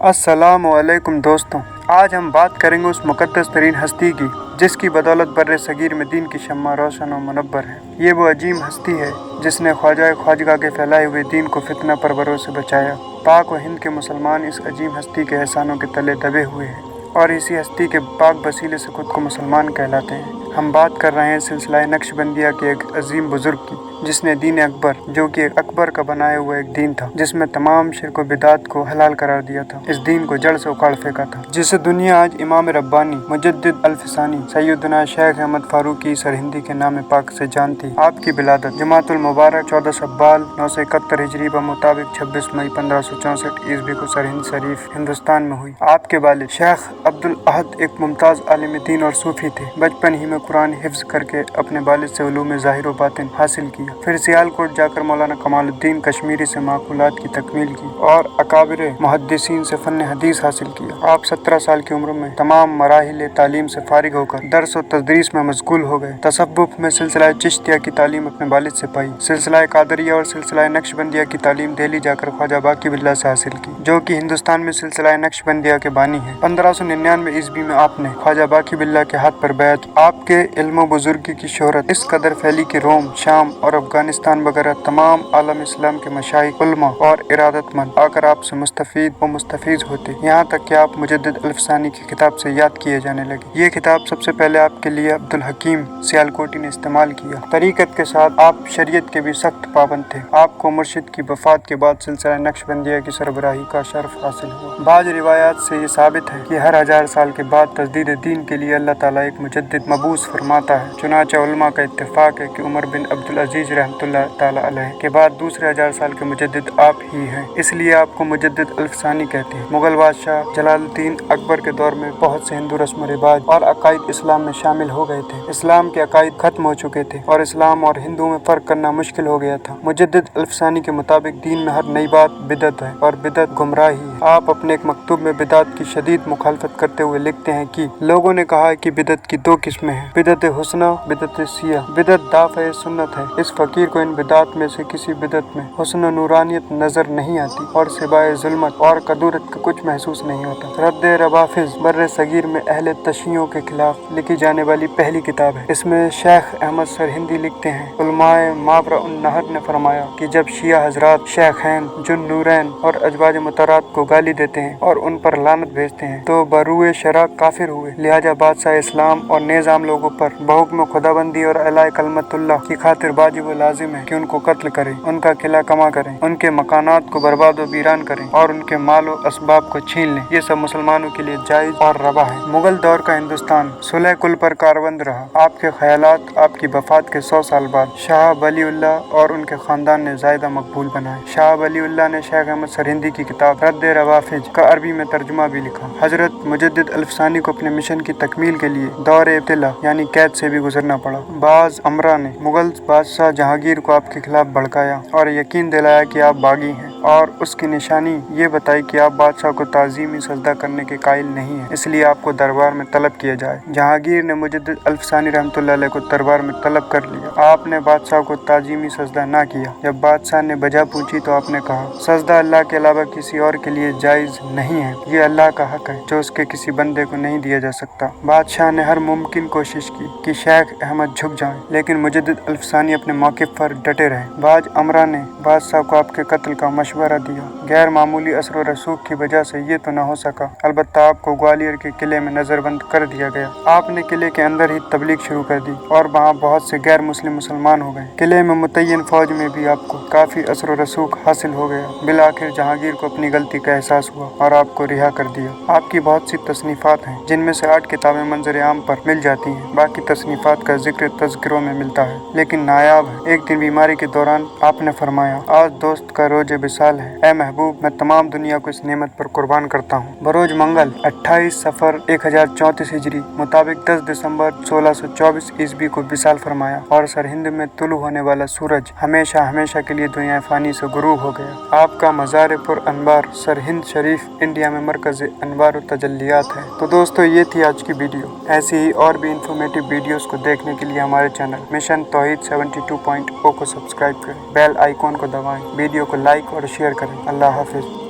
अस्सलामुअलैकुम दोस्तों, आज हम बात करेंगे उस मुक़द्दस तरीन हस्ती की जिसकी बदौलत बर्रे सगीर में दीन की शम्मा रोशन और मुनव्वर है। ये वो अजीम हस्ती है जिसने ख्वाजा ख्वाजगा के फैलाए हुए दीन को फितना परवरों से बचाया। पाक व हिंद के मुसलमान इस अजीम हस्ती के एहसानों के तले दबे हुए हैं और इसी हस्ती के पाक वसीले से खुद को मुसलमान कहलाते हैं। हम बात कर रहे हैं सिलसिला नक्शबंदिया के एक अजीम बुजुर्ग की जिसने दीन अकबर, जो कि अकबर का बनाया हुआ एक दीन था जिसमें तमाम शिरक व बिदात को हलाल करार दिया था, इस दीन को जड़ से उखाड़ फेंका था, जिसे दुनिया आज इमाम रब्बानी मुजद्दिद अल्फसानी सैयदना शेख अहमद फारूकी सरहिंदी के नाम पाक से जानती। आपकी बिलादत जमातुल मुबारक 14 शब्बाल 971 हिजरी ब मुताबिक 26 मई 1564 ईस्वी को सरहिंद शरीफ हिंदुस्तान में हुई। आपके वालिद शेख अब्दुल अहद एक मुमताज आलिम दीन और सूफी थे। बचपन ही में कुरान हिफ्ज करके अपने वालिद से उलूम ज़ाहिर व बातिन हासिल किया। फिर सियालकोट जाकर मौलाना कमालुद्दीन कश्मीरी से माक़ूलात की तकमील की और अकाबिर मुहद्दिसीन से फ़न हदीस हासिल किया। आप 17 साल की उम्र में तमाम मराहिल तालीम से फारिग होकर दर्स व तदरीस में मशगूल हो गए। तसव्वुफ़ में सिलसिला चिश्तिया की तालीम अपने वालिद से पाई। सिलसिला कादरिया और सिलसिला नक्शबंदिया की तालीम दिल्ली जाकर ख्वाजा बाकी बिल्ला से हासिल की, जो कि हिंदुस्तान में सिलसिला नक्शबंदिया के बानी है। 1599 ईस्वी में आपने ख्वाजा बाकी बिल्ला के हाथ पर बैत। आपके इल्म बुजुर्गी की शोहरत इस कदर फैली कि रोम, शाम और अफगानिस्तान वगैरह तमाम आलम इस्लाम के मशाइख, उलमा और इरादतमंद आकर आपसे मुस्तफीद व मुस्तफीज होते, यहाँ तक कि आप मुजद्दिद अल्फसानी की किताब से याद किए जाने लगे। ये किताब सबसे पहले आपके लिए अब्दुल हकीम सियालकोटी ने इस्तेमाल किया। तरीक़त के साथ आप शरीयत के भी सख्त पाबंद थे। आपको मुर्शिद की वफ़ात के बाद सिलसिला नक्शबंदिया की सरबराही का शर्फ हासिल हुआ। बाज़ रिवायात से ये साबित है कि हर 1000 साल के बाद तजदीद दीन के लिए अल्लाह ताला एक मुजद्दिद मबूस फरमाता है। चुनांचे उलमा का इत्तेफाक है कि उमर बिन अब्दुल अजीज रहमतुल्लाह ताला अलैह के बाद दूसरे 1000 साल के मुजद्दिद आप ही हैं, इसलिए आपको मुजद्दिद अल्फसानी कहते हैं। मुगल बादशाह जलालुद्दीन अकबर के दौर में बहुत से हिंदू रस्म रिवाज और अकायद इस्लाम में शामिल हो गए थे। इस्लाम के अकायद खत्म हो चुके थे और इस्लाम और हिंदू में फर्क करना मुश्किल हो गया था। मुजद्दिद अल्फसानी के मुताबिक दीन में हर नई बात बिदअत है और बिदअत गुमराही है। आप अपने एक मकतूब में बिदअत की शदीद मुखालफत करते हुए लिखते हैं कि लोगों ने कहा है कि बिदअत की 2 किस्में हैं, बिदअत हुस्ना, बिदअत सिया। बिदअत दाफ़े सुन्नत है। इस फकीर को इन बिदात में से किसी बिदअत में हुस्न नूरानियत नजर नहीं आती और सिवाय जुल्मत और कदूरत का कुछ महसूस नहीं होता। रद्द रवाफिज बर्रे सगीर में अहले तशय्युओं के खिलाफ लिखी जाने वाली पहली किताब है। इसमें शेख अहमद सरहिंदी लिखते हैं, उलमाए मावरा उन नहर ने फरमाया कि जब शिया हजरात शेखैन, जुन नूरैन और अजवाज मुतरात को गाली देते हैं और उन पर लानत भेजते हैं तो बरूए शरा काफिर हुए। लिहाजा बादशाह इस्लाम और निज़ाम लोगों पर बहुक्म खुदाबंदी और अलाए कलमतुल्लाह की खातिर वाजिब व लाजिम है कि उनको कत्ल करें, उनका किला कमा करें, उनके मकानात को बर्बाद व वीरान करें और उनके माल व असबाब को छीन लें। ये सब मुसलमानों के लिए जायज और रवा है। मुगल दौर का हिंदुस्तान सुलह कुल पर कारबंद रहा। आपके ख्यालात आपकी वफात के 100 साल बाद शाह वलीउल्लाह और उनके खानदान ने ज़ायदा मकबूल बनाए। शाह वलीउल्लाह ने शेख अहमद सरहिंदी की किताब रद्द रवाफिज का अरबी में तर्जुमा भी लिखा। हजरत मुजद्दिद अल्फसानी को अपने मिशन की तकमील के लिए दौर इब्तिला यानी कैद से भी गुजरना पड़ा। बाज अमरा ने मुगल बादशाह जहांगीर को आपके खिलाफ भड़काया और यकीन दिलाया कि आप बागी हैं और उसकी निशानी ये बताई कि आप बादशाह को ताज़ीमी सजदा करने के कायल नहीं हैं, इसलिए आपको दरबार में तलब किया जाए। जहांगीर ने मुजद्दिद अल्फसानी रहमतुल्लाह अलैह को दरबार में तलब कर लिया। आपने बादशाह को ताज़ीमी सजदा ना किया। जब बादशाह ने वजह पूछी तो आपने कहा, सजदा अल्लाह के अलावा किसी और के लिए जायज़ नहीं है, ये अल्लाह का हक है जो उसके किसी बंदे को नहीं दिया जा सकता। बादशाह ने हर मुमकिन कोशिश की कि शेख अहमद झुक जाएं, लेकिन मुजद्दिद अल्फसानी अपने मौक़िफ़ पर डटे रहे। बाज अमरा ने बादशाह को आपके कत्ल का मशवरा दिया। गैर मामूली असर व रसूख की वजह से ये तो न हो सका, अलबत्ता आपको ग्वालियर के किले में नजरबंद कर दिया गया। आपने किले के अंदर ही तबलीग शुरू कर दी और वहाँ बहुत से गैर मुस्लिम मुसलमान हो गए। किले में मुतय्यन फौज में भी आपको काफ़ी असर व रसूख हासिल हो गया। बिल आखिर जहांगीर को अपनी गलती का एहसास हुआ और आपको रिहा कर दिया। आपकी बहुत सी तसनीफ़ात हैं जिनमें से 8 किताबें मंजर आम पर मिल जाती हैं, बाकी तसनीफ़ात का जिक्र तज़किरों में मिलता है लेकिन नायाब है। एक दिन बीमारी के दौरान आपने फरमाया, आज दोस्त का रोज विसाल है, ए महबूब मैं तमाम दुनिया को इस नेमत पर कुर्बान करता हूँ। बरोज मंगल 28 सफ़र 1034 हिजरी मुताबिक 10 दिसंबर 1624 ईस्वी को विसाल फरमाया और सरहिंद में तुलू होने वाला सूरज हमेशा हमेशा के लिए दुनिया फ़ानी से गुरूब हो गया। आपका मज़ार पुर अनवार सरहिंद शरीफ इंडिया में मरकज़ अनवार व तजल्लियात है। तो दोस्तों ये थी आज की वीडियो। ऐसी ही और भी इंफॉर्मेटिव वीडियोस को देखने के लिए हमारे चैनल मिशन तौहीद 72.0 को सब्सक्राइब करें, बेल आइकॉन को दबाएं, वीडियो को लाइक और शेयर करें। अल्लाह हाफिज़।